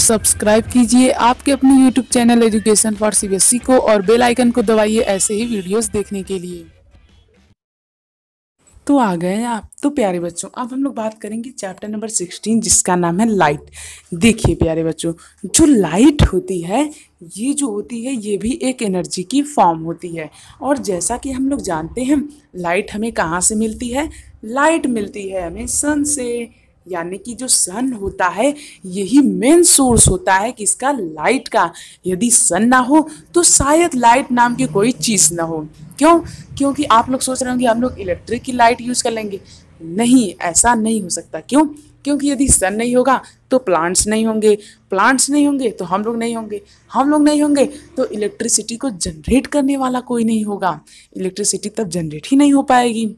Subscribe कीजिए आपके अपने YouTube channel education for CBSE को और बेल आइकन को दबाइए ऐसे ही वीडियोस देखने के लिए। तो आ गए आप। तो प्यारे बच्चों, अब हम लोग बात करेंगे चैप्टर नंबर 16 जिसका नाम है लाइट। देखिए प्यारे बच्चों, जो लाइट होती है ये जो होती है ये भी एक एनर्जी की फॉर्म होती है। और जैसा कि हम लोग जानते हैं लाइट हमें कहाँ से मिलती है? लाइट मिलती है हमें सन से। यानी कि जो सन होता है यही मेन सोर्स होता है किसका? लाइट का। यदि सन ना हो तो शायद लाइट नाम की कोई चीज़ ना हो। क्यों? क्योंकि आप लोग सोच रहे होंगे हम लोग इलेक्ट्रिक की लाइट यूज़ कर लेंगे। नहीं, ऐसा नहीं हो सकता। क्यों? क्योंकि यदि सन नहीं होगा तो प्लांट्स नहीं होंगे, प्लांट्स नहीं होंगे तो हम लोग नहीं होंगे, हम लोग नहीं होंगे तो इलेक्ट्रिसिटी को जनरेट करने वाला कोई नहीं होगा। इलेक्ट्रिसिटी तब जनरेट ही नहीं हो पाएगी।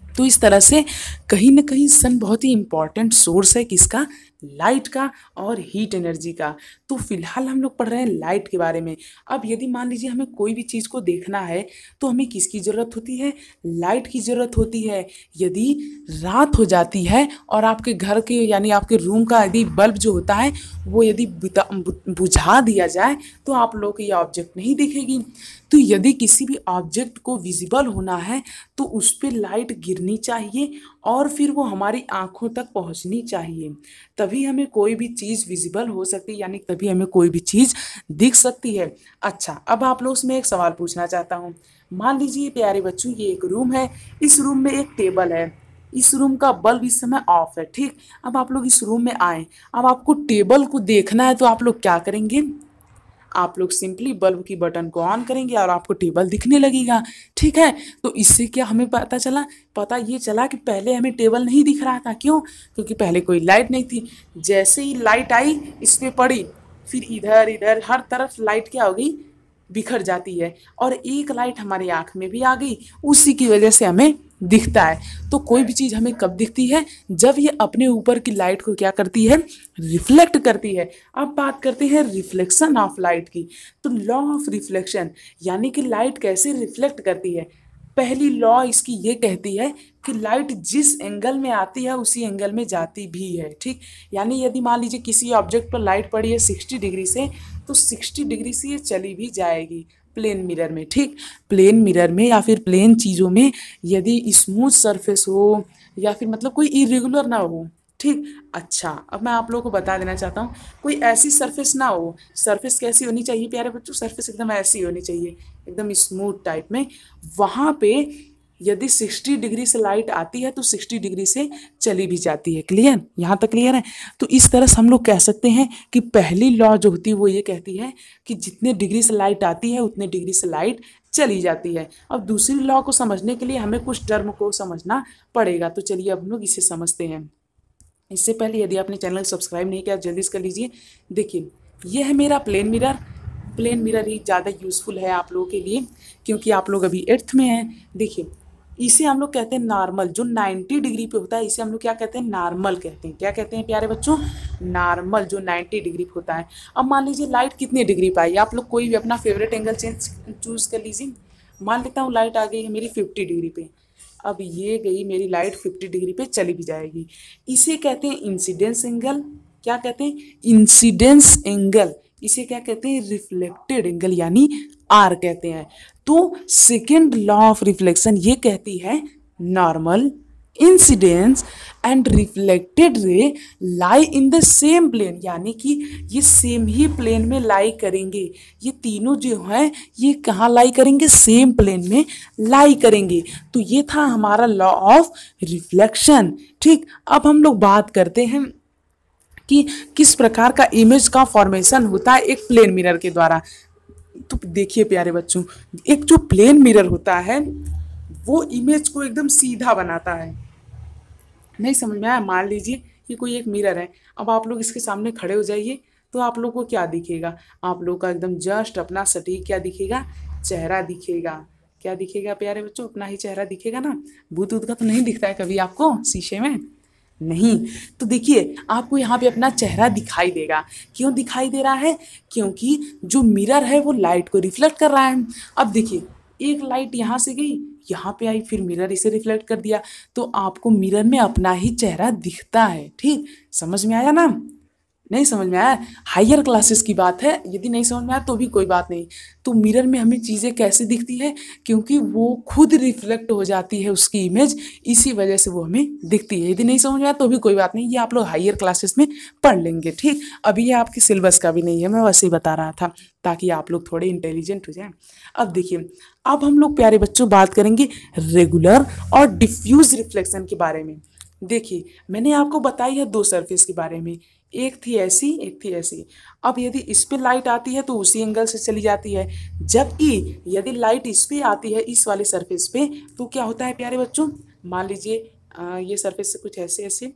तो इस तरह से कहीं ना कहीं सन बहुत ही इम्पॉर्टेंट सोर्स है किसका? लाइट का और हीट एनर्जी का। तो फिलहाल हम लोग पढ़ रहे हैं लाइट के बारे में। अब यदि मान लीजिए हमें कोई भी चीज़ को देखना है तो हमें किसकी ज़रूरत होती है? लाइट की ज़रूरत होती है। यदि रात हो जाती है और आपके घर के यानी आपके रूम का यदि बल्ब जो होता है वो यदि बुझा दिया जाए तो आप लोग को ये ऑब्जेक्ट नहीं दिखेगी। तो यदि किसी भी ऑब्जेक्ट को विजिबल होना है तो उस पर लाइट गिरनी चाहिए और फिर वो हमारी आंखों तक पहुंचनी चाहिए, तभी हमें कोई भी चीज़ विजिबल हो सकती है, यानी तभी हमें कोई भी चीज़ दिख सकती है। अच्छा, अब आप लोग से मैं एक सवाल पूछना चाहता हूँ। मान लीजिए प्यारे बच्चों ये एक रूम है, इस रूम में एक टेबल है, इस रूम का बल्ब इस समय ऑफ है, ठीक। अब आप लोग इस रूम में आए, अब आपको टेबल को देखना है तो आप लोग क्या करेंगे? आप लोग सिंपली बल्ब की बटन को ऑन करेंगे और आपको टेबल दिखने लगेगा, ठीक है। तो इससे क्या हमें पता चला? पता ये चला कि पहले हमें टेबल नहीं दिख रहा था। क्यों? क्योंकि पहले कोई लाइट नहीं थी। जैसे ही लाइट आई इस पे पड़ी, फिर इधर इधर हर तरफ लाइट क्या हो गई? बिखर जाती है और एक लाइट हमारी आँख में भी आ गई, उसी की वजह से हमें दिखता है। तो कोई भी चीज़ हमें कब दिखती है? जब ये अपने ऊपर की लाइट को क्या करती है? रिफ्लेक्ट करती है। अब बात करते हैं रिफ्लेक्शन ऑफ लाइट की। तो लॉ ऑफ रिफ्लेक्शन यानी कि लाइट कैसे रिफ्लेक्ट करती है। पहली लॉ इसकी ये कहती है कि लाइट जिस एंगल में आती है उसी एंगल में जाती भी है, ठीक। यानी यदि मान लीजिए किसी ऑब्जेक्ट पर लाइट पड़ी है 60 डिग्री से तो 60 डिग्री से ये चली भी जाएगी प्लेन मिरर में, ठीक। प्लेन मिरर में या फिर प्लेन चीज़ों में यदि स्मूथ सरफेस हो या फिर मतलब कोई इरेगुलर ना हो, ठीक। अच्छा, अब मैं आप लोगों को बता देना चाहता हूँ, कोई ऐसी सरफेस ना हो। सरफेस कैसी होनी चाहिए प्यारे बच्चों? सरफेस एकदम ऐसी होनी चाहिए, एकदम स्मूथ टाइप में। वहाँ पे यदि 60 डिग्री से लाइट आती है तो 60 डिग्री से चली भी जाती है। क्लियर? यहाँ तक क्लियर है? तो इस तरह से हम लोग कह सकते हैं कि पहली लॉ जो होती है वो ये कहती है कि जितने डिग्री से लाइट आती है उतने डिग्री से लाइट चली जाती है। अब दूसरी लॉ को समझने के लिए हमें कुछ टर्म को समझना पड़ेगा। तो चलिए अब हम लोग इसे समझते हैं। इससे पहले यदि आपने चैनल सब्सक्राइब नहीं किया जल्दी से कर लीजिए। देखिए ये है मेरा प्लेन मिरर। प्लेन मिरर ही ज़्यादा यूज़फुल है आप लोगों के लिए क्योंकि आप लोग अभी 8th में हैं। देखिए इसे हम लोग कहते हैं नॉर्मल, जो 90 डिग्री पे होता है इसे हम लोग क्या कहते हैं? नॉर्मल कहते हैं। क्या कहते हैं प्यारे बच्चों? नॉर्मल, जो 90 डिग्री पे होता है। अब मान लीजिए लाइट कितने डिग्री पे आई, आप लोग कोई भी अपना फेवरेट एंगल चूज़ कर लीजिए। मान लेता हूँ लाइट आ गई है मेरी 50 डिग्री पे। अब ये गई मेरी लाइट 50 डिग्री पे चली भी जाएगी। इसे कहते हैं इंसिडेंस एंगल। क्या कहते हैं? Incidence angle. इसे क्या कहते हैं? रिफ्लेक्टेड एंगल यानी आर कहते हैं। तो सेकेंड लॉ ऑफ रिफ्लेक्शन ये कहती है normal, incidence and reflected ray lie in the same plane, यानी कि ये सेम ही प्लेन में लाई करेंगे। ये तीनों जो हैं ये कहाँ लाई करेंगे? सेम प्लेन में लाई करेंगे। तो ये था हमारा लॉ ऑफ रिफ्लेक्शन, ठीक। अब हम लोग बात करते हैं कि किस प्रकार का इमेज का फॉर्मेशन होता है एक प्लेन मिरर के द्वारा। तो देखिए प्यारे बच्चों, एक जो प्लेन मिरर होता है वो इमेज को एकदम सीधा बनाता है। नहीं समझ में आया? मान लीजिए कि कोई एक मिरर है, अब आप लोग इसके सामने खड़े हो जाइए तो आप लोग को क्या दिखेगा? आप लोग का एकदम जस्ट अपना सटीक क्या दिखेगा? चेहरा दिखेगा। क्या दिखेगा प्यारे बच्चों? अपना ही चेहरा दिखेगा ना। भूत ऊत का तो नहीं दिखता है कभी आपको शीशे में? नहीं। तो देखिए आपको यहाँ पे अपना चेहरा दिखाई देगा। क्यों दिखाई दे रहा है? क्योंकि जो मिरर है वो लाइट को रिफ्लेक्ट कर रहा है। अब देखिए एक लाइट यहाँ से गई, यहाँ पे आई, फिर मिरर इसे रिफ्लेक्ट कर दिया, तो आपको मिरर में अपना ही चेहरा दिखता है, ठीक। समझ में आया ना? नहीं समझ में आया? हायर क्लासेस की बात है, यदि नहीं समझ में आया तो भी कोई बात नहीं। तो मिरर में हमें चीज़ें कैसे दिखती है, क्योंकि वो खुद रिफ्लेक्ट हो जाती है उसकी इमेज, इसी वजह से वो हमें दिखती है। यदि नहीं समझ में आया तो भी कोई बात नहीं, ये आप लोग हायर क्लासेस में पढ़ लेंगे। ठीक, अभी ये आपके सिलेबस का भी नहीं है, मैं वैसे ही बता रहा था ताकि आप लोग थोड़े इंटेलिजेंट हो जाएं। अब देखिए, अब हम लोग प्यारे बच्चों बात करेंगे रेगुलर और डिफ्यूज रिफ्लेक्शन के बारे में। देखिए, मैंने आपको बताई है दो सरफेस के बारे में, एक थी ऐसी, एक थी ऐसी। अब यदि इस पे लाइट आती है तो उसी एंगल से चली जाती है, जबकि यदि लाइट इस पे आती है, इस वाले सरफेस पे, तो क्या होता है प्यारे बच्चों, मान लीजिए ये सरफेस से कुछ ऐसे ऐसे।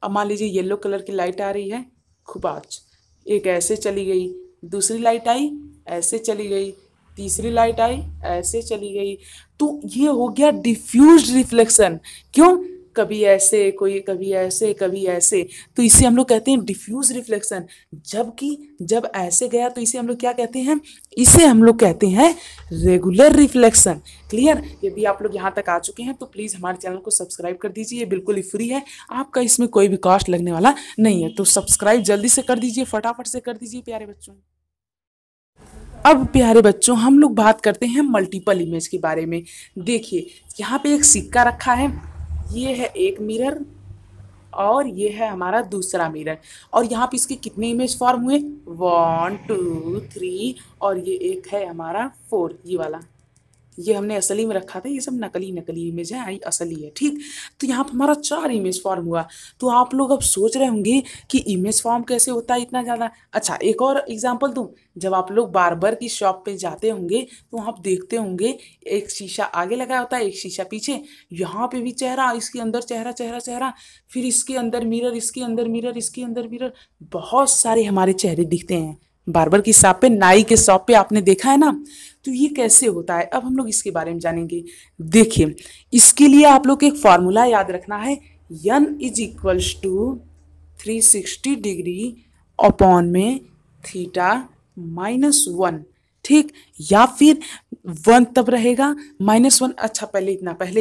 अब मान लीजिए येलो कलर की लाइट आ रही है, खूब आज एक ऐसे चली गई, दूसरी लाइट आई ऐसे चली गई, तीसरी लाइट आई ऐसे चली गई। तो ये हो गया डिफ्यूज्ड रिफ्लेक्शन। क्यों? कभी ऐसे, कोई कभी ऐसे, कभी ऐसे, तो इसे हम लोग कहते हैं डिफ्यूज रिफ्लेक्शन। जबकि जब ऐसे गया तो इसे हम लोग क्या कहते हैं, इसे हम लोग कहते हैं रेगुलर रिफ्लेक्शन। क्लियर? यदि आप लोग यहाँ तक आ चुके हैं तो प्लीज़ हमारे चैनल को सब्सक्राइब कर दीजिए, ये बिल्कुल ही फ्री है, आपका इसमें कोई भी कॉस्ट लगने वाला नहीं है। तो सब्सक्राइब जल्दी से कर दीजिए, फटाफट से कर दीजिए प्यारे बच्चों। अब प्यारे बच्चों हम लोग बात करते हैं मल्टीपल इमेज के बारे में। देखिए, यहाँ पे एक सिक्का रखा है, ये है एक मिरर और ये है हमारा दूसरा मिरर, और यहाँ पे इसके कितने इमेज फॉर्म हुए, 1 2 3, और ये एक है हमारा 4, ये वाला, ये हमने असली में रखा था, ये सब नकली नकली इमेज है, आई असली है। ठीक, तो यहाँ पर हमारा 4 इमेज फॉर्म हुआ। तो आप लोग अब सोच रहे होंगे कि इमेज फॉर्म कैसे होता है इतना ज़्यादा। अच्छा, एक और एग्जांपल दूँ, जब आप लोग बार्बर की शॉप पे जाते होंगे तो आप देखते होंगे एक शीशा आगे लगा होता है, एक शीशा पीछे, यहाँ पे भी चेहरा, इसके अंदर चेहरा चेहरा चेहरा, फिर इसके अंदर मिरर, इसके अंदर मिरर, इसके अंदर मिरर, बहुत सारे हमारे चेहरे दिखते हैं। बार्बर की शॉप पे, नाई के शॉप पे आपने देखा है ना। तो ये कैसे होता है, अब हम लोग इसके बारे में जानेंगे। देखिए, इसके लिए आप लोग एक फॉर्मूला याद रखना है, n is equals to 360 degree upon में थीटा -1। ठीक, या फिर 1 तब रहेगा -1। अच्छा, पहले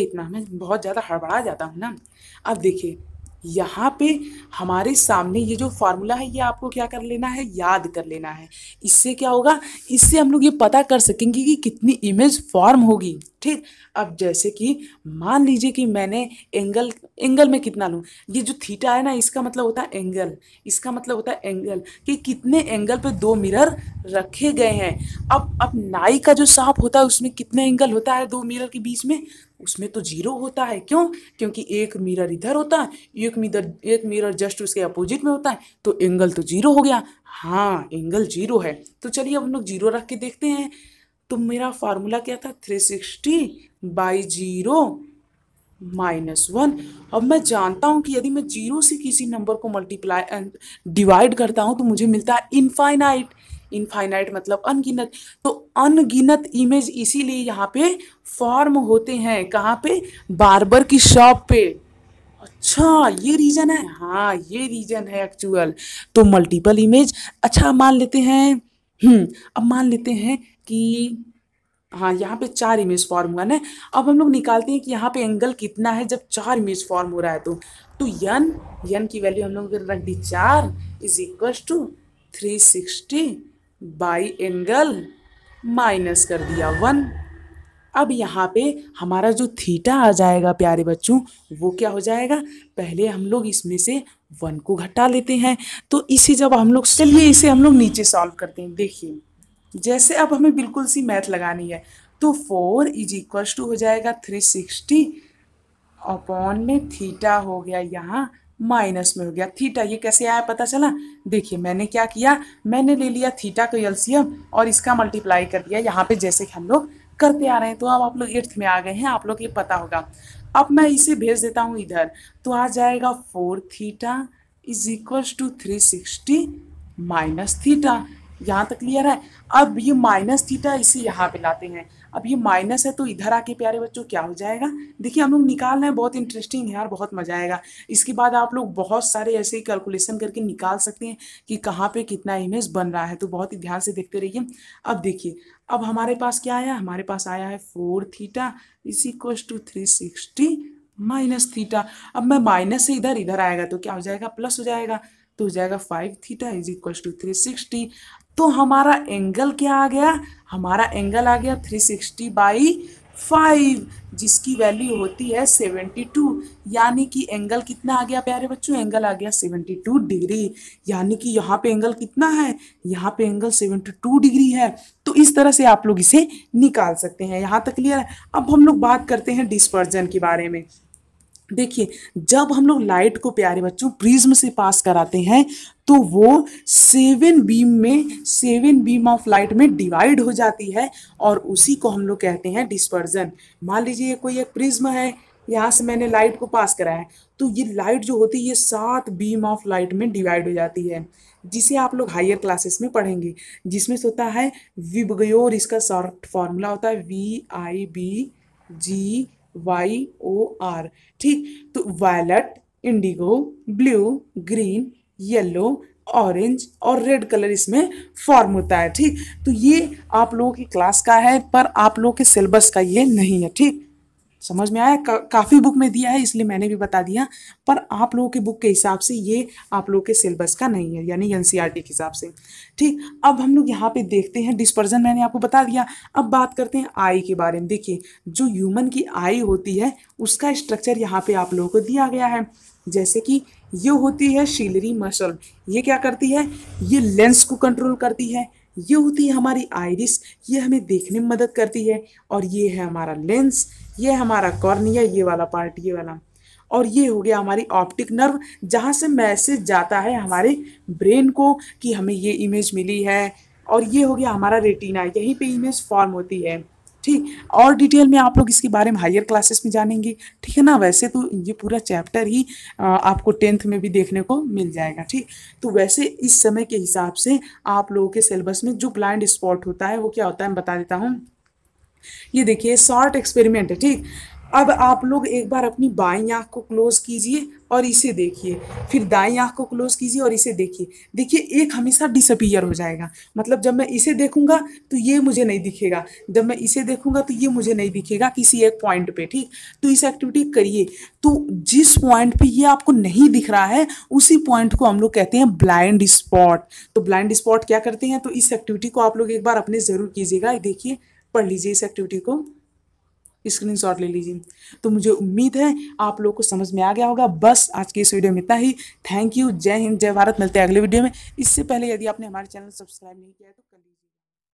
इतना, मैं बहुत ज़्यादा हड़बड़ा जाता हूँ ना। अब देखिए, यहाँ पे हमारे सामने ये जो फार्मूला है, ये आपको क्या कर लेना है, याद कर लेना है। इससे क्या होगा, इससे हम लोग ये पता कर सकेंगे कि कितनी इमेज फॉर्म होगी। ठीक, अब जैसे कि मान लीजिए कि मैंने एंगल में कितना लूँ, ये जो थीटा है ना, इसका मतलब होता है एंगल, इसका मतलब होता है एंगल, कि कितने एंगल पे 2 मिरर रखे गए हैं। अब नाई का जो सांप होता है उसमें कितने एंगल होता है 2 मिरर के बीच में, उसमें तो 0 होता है। क्यों? क्योंकि एक मिरर इधर होता है, एक मिरर जस्ट उसके अपोजिट में होता है, तो एंगल तो 0 हो गया। हाँ, एंगल 0 है। तो चलिए अब हम लोग 0 रख के देखते हैं। तो मेरा फार्मूला क्या था, 360/0 -1। अब मैं जानता हूं कि यदि मैं 0 से किसी नंबर को मल्टीप्लाई डिवाइड करता हूं तो मुझे मिलता है इनफाइनाइट। इनफाइनाइट मतलब अनगिनत। तो अनगिनत इमेज इसीलिए यहाँ पे फॉर्म होते हैं, कहाँ पे, बार्बर की शॉप पे। अच्छा, ये रीजन है, हाँ ये रीजन है एक्चुअल। तो मल्टीपल इमेज, अच्छा मान लेते हैं, अब मान लेते हैं कि हाँ, यहाँ पे 4 इमेज फॉर्म हुआ ना। अब हम लोग निकालते हैं कि यहाँ पे एंगल कितना है जब 4 इमेज फॉर्म हो रहा है। तो यन की वैल्यू हम लोग रख दी 4 is equal to 360 by angle minus कर दिया 1। अब यहाँ पे हमारा जो थीटा आ जाएगा प्यारे बच्चों, वो क्या हो जाएगा, पहले हम लोग इसमें से 1 को घटा लेते हैं। तो इसे जब हम लोग, चलिए इसे हम लोग नीचे सॉल्व करते हैं। देखिए, जैसे अब हमें बिल्कुल सी मैथ लगानी है, तो 4 इज इक्वल टू हो जाएगा 360 अपॉन में थीटा हो गया यहाँ माइनस में हो गया थीटा। ये कैसे आया पता चला? देखिए, मैंने क्या किया, मैंने ले लिया थीटा को एलसीएम और इसका मल्टीप्लाई कर दिया यहाँ पे, जैसे कि हम लोग करते आ रहे हैं। तो अब आप लोग 8th में आ गए हैं, आप लोग ये पता होगा। अब मैं इसे भेज देता हूँ इधर, तो आ जाएगा 4 theta is equal to 360 minus theta. यहाँ तक क्लियर है? अब ये माइनस थीटा इसे यहाँ पे लाते हैं। अब ये माइनस है तो इधर आके प्यारे बच्चों क्या हो जाएगा, देखिए हम लोग निकाल रहे हैं, बहुत इंटरेस्टिंग है यार, बहुत मजा आएगा। इसके बाद आप लोग बहुत सारे ऐसे ही कैलकुलेशन करके निकाल सकते हैं कि कहाँ पे कितना इमेज बन रहा है। तो बहुत ही ध्यान से देखते रहिए। अब देखिए, अब हमारे पास क्या आया, हमारे पास आया है 4 theta is equal to 360 minus theta. अब मैं माइनस से इधर आएगा तो क्या हो जाएगा, प्लस हो जाएगा। तो हो जाएगा 5 थीटा इज इक्वल टू 360। तो हमारा एंगल क्या आ गया, हमारा एंगल आ गया 360/5, जिसकी वैल्यू होती है 72। यानी कि एंगल कितना आ गया प्यारे बच्चों, एंगल आ गया 72 डिग्री। यानी कि यहाँ पे एंगल कितना है, यहाँ पे एंगल 72 डिग्री है। तो इस तरह से आप लोग इसे निकाल सकते हैं। यहाँ तक क्लियर है। अब हम लोग बात करते हैं डिस्पर्जन के बारे में। देखिए, जब हम लोग लाइट को प्यारे बच्चों प्रिज्म से पास कराते हैं तो वो 7 बीम ऑफ लाइट में डिवाइड हो जाती है, और उसी को हम लोग कहते हैं डिस्पर्जन। मान लीजिए कोई एक प्रिज्म है, यहाँ से मैंने लाइट को पास कराया है, तो ये लाइट जो होती है ये 7 बीम ऑफ लाइट में डिवाइड हो जाती है, जिसे आप लोग हायर क्लासेस में पढ़ेंगे, जिसमें से होता है विबग्योर, इसका शॉर्ट फॉर्मूला होता है VIBGYOR। ठीक, तो violet, Indigo, blue, green, yellow, orange और रेड कलर इसमें फॉर्म होता है। ठीक, तो ये आप लोगों की क्लास का है, पर आप लोगों के सिलेबस का ये नहीं है। ठीक, समझ में आया। काफ़ी बुक में दिया है इसलिए मैंने भी बता दिया, पर आप लोगों के बुक के हिसाब से ये आप लोगों के सिलेबस का नहीं है, यानी एनसीईआरटी के हिसाब से। ठीक, अब हम लोग यहाँ पे देखते हैं डिस्पर्जन, मैंने आपको बता दिया। अब बात करते हैं आई के बारे में। देखिए, जो ह्यूमन की आई होती है उसका स्ट्रक्चर यहाँ पे आप लोगों को दिया गया है। जैसे कि ये होती है शिलरी मसल, ये क्या करती है, ये लेंस को कंट्रोल करती है। ये होती है हमारी आइरिस, ये हमें देखने में मदद करती है। और ये है हमारा लेंस, ये है हमारा कॉर्निया, ये वाला पार्ट, ये वाला। और ये हो गया हमारी ऑप्टिक नर्व, जहाँ से मैसेज जाता है हमारे ब्रेन को कि हमें ये इमेज मिली है। और ये हो गया हमारा रेटिना, यहीं पे इमेज फॉर्म होती है। ठीक, और डिटेल में आप लोग इसके बारे में हायर क्लासेस में जानेंगे। ठीक है ना। वैसे तो ये पूरा चैप्टर ही आपको 10th में भी देखने को मिल जाएगा। ठीक, तो वैसे इस समय के हिसाब से आप लोगों के सिलेबस में जो ब्लाइंड स्पॉट होता है वो क्या होता है, मैं बता देता हूँ। ये देखिए शॉर्ट एक्सपेरिमेंट है। ठीक, अब आप लोग एक बार अपनी बाईं आंख को क्लोज कीजिए और इसे देखिए, फिर दाईं आंख को क्लोज कीजिए और इसे देखिए। देखिए, एक हमेशा डिसअपीयर हो जाएगा, मतलब जब मैं इसे देखूंगा तो ये मुझे नहीं दिखेगा, जब मैं इसे देखूंगा तो ये मुझे नहीं दिखेगा किसी एक पॉइंट पे। ठीक, तो इस एक्टिविटी करिए, तो जिस पॉइंट पे ये आपको नहीं दिख रहा है उसी पॉइंट को हम लोग कहते हैं ब्लाइंड स्पॉट। तो ब्लाइंड स्पॉट क्या करते हैं, तो इस एक्टिविटी को आप लोग एक बार अपने जरूर कीजिएगा। देखिए, पढ़ लीजिए इस एक्टिविटी को, स्क्रीनशॉट ले लीजिए। तो मुझे उम्मीद है आप लोग को समझ में आ गया होगा। बस आज के इस वीडियो में इतना ही। थैंक यू, जय हिंद, जय भारत। मिलते हैं अगले वीडियो में। इससे पहले यदि आपने हमारे चैनल सब्सक्राइब नहीं किया है तो कर लीजिए।